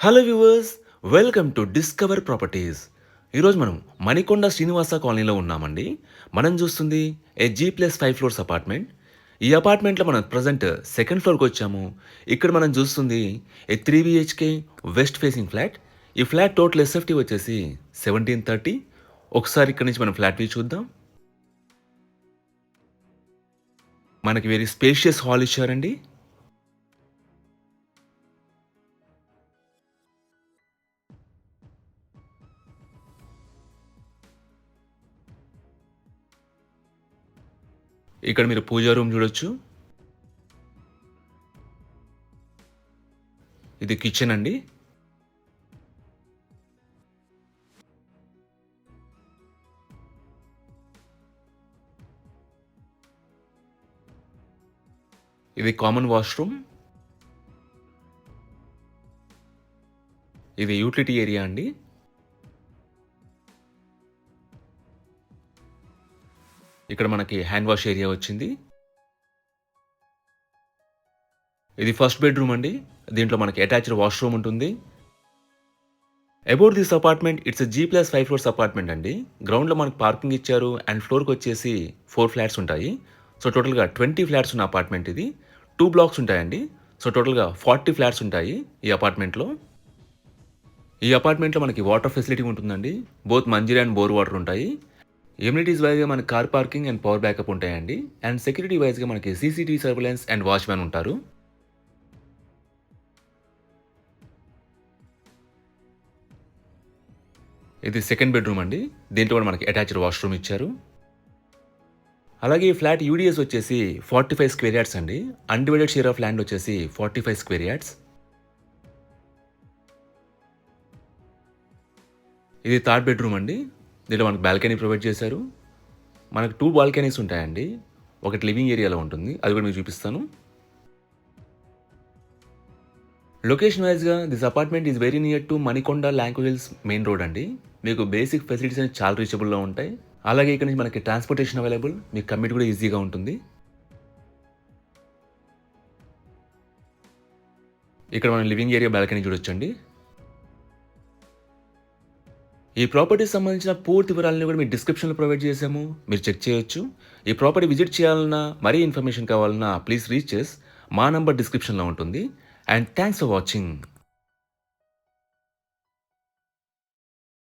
Hello viewers, welcome to discover properties. ఈరోజు మనం మణికొండ శ్రీనివాస కాలనీలో ఉన్నామండి. మనం చూస్తుంది G+5 ఫ్లోర్స్ అపార్ట్మెంట్. ఈ అపార్ట్మెంట్లో మనం ప్రజెంట్ సెకండ్ ఫ్లోర్కి వచ్చాము. ఇక్కడ మనం చూస్తుంది 3 BHK వెస్ట్ ఫేసింగ్ ఫ్లాట్. ఈ ఫ్లాట్ టోటల్ ఎస్ఎఫ్టీ వచ్చేసి 1730. ఒకసారి ఇక్కడ నుంచి మనం ఫ్లాట్ వ్యూ చూద్దాం. మనకి వెరీ స్పేషియస్ హాల్ ఇచ్చారండి. ఇక్కడ మీరు పూజా రూమ్ చూడొచ్చు. ఇది కిచెన్ అండి. ఇది కామన్ వాష్రూమ్. ఇది యూటిలిటీ ఏరియా అండి. ఇక్కడ మనకి హ్యాండ్ వాష్ ఏరియా వచ్చింది. ఇది ఫస్ట్ బెడ్రూమ్ అండి. దీంట్లో మనకి అటాచ్డ్ వాష్రూమ్ ఉంటుంది. About this apartment, it's G+5 floors apartment అండి. గ్రౌండ్లో మనకి పార్కింగ్ ఇచ్చారు అండ్ ఫ్లోర్కి వచ్చేసి 4 ఫ్లాట్స్ ఉంటాయి. సో టోటల్గా 20 ఫ్లాట్స్ ఉన్న అపార్ట్మెంట్ ఇది. 2 బ్లాక్స్ ఉంటాయండి. సో టోటల్గా 40 ఫ్లాట్స్ ఉంటాయి ఈ అపార్ట్మెంట్లో. ఈ అపార్ట్మెంట్లో మనకి వాటర్ ఫెసిలిటీ ఉంటుందండి. Both Manjira and bore water amenities. ఎమ్యూనిటీస్ వైజ్గా మనకి car parking and power backup ఉంటాయండి. అండ్ సెక్యూరిటీ వైజ్గా మనకి CCTV సర్వేలెన్స్ అండ్ వాచ్మ్యాన్ ఉంటారు. ఇది సెకండ్ బెడ్రూమ్ అండి. దీంట్లో కూడా మనకి అటాచ్డ్ వాష్రూమ్ ఇచ్చారు. అలాగే ఈ ఫ్లాట్ యూడిఎస్ వచ్చేసి 45 స్క్వేర్ యార్డ్స్ అండి. అన్డివైడెడ్ షేర్ ఆఫ్ ల్యాండ్ వచ్చేసి 45 స్క్వేర్ యార్డ్స్. ఇది థర్డ్ బెడ్రూమ్ అండి. దీంట్లో మనకు బాల్కనీ ప్రొవైడ్ చేశారు. మనకు 2 బాల్కనీస్ ఉంటాయండి. ఒకటి లివింగ్ ఏరియాలో ఉంటుంది, అది కూడా మీకు చూపిస్తాను. లొకేషన్ వైజ్గా this apartment is very near to Manikonda Lanco hills main road అండి. మీకు బేసిక్ ఫెసిలిటీస్ అనేవి చాలా రీచబుల్లో ఉంటాయి. అలాగే ఇక్కడ నుంచి మనకి ట్రాన్స్పోర్టేషన్ అవైలబుల్, మీకు కమ్యూట్ కూడా ఈజీగా ఉంటుంది. ఇక్కడ మనం లివింగ్ ఏరియా బాల్కనీ చూడొచ్చండి. ఈ ప్రాపర్టీకి సంబంధించిన పూర్తి వివరాలను కూడా మీ డిస్క్రిప్షన్లో ప్రొవైడ్ చేశాము, మీరు చెక్ చేయొచ్చు. ఈ ప్రాపర్టీ విజిట్ చేయాలన్నా, మరీ ఇన్ఫర్మేషన్ కావాలన్నా ప్లీజ్ రీచ్ చేస్. మా నంబర్ డిస్క్రిప్షన్లో ఉంటుంది. And thanks for watching.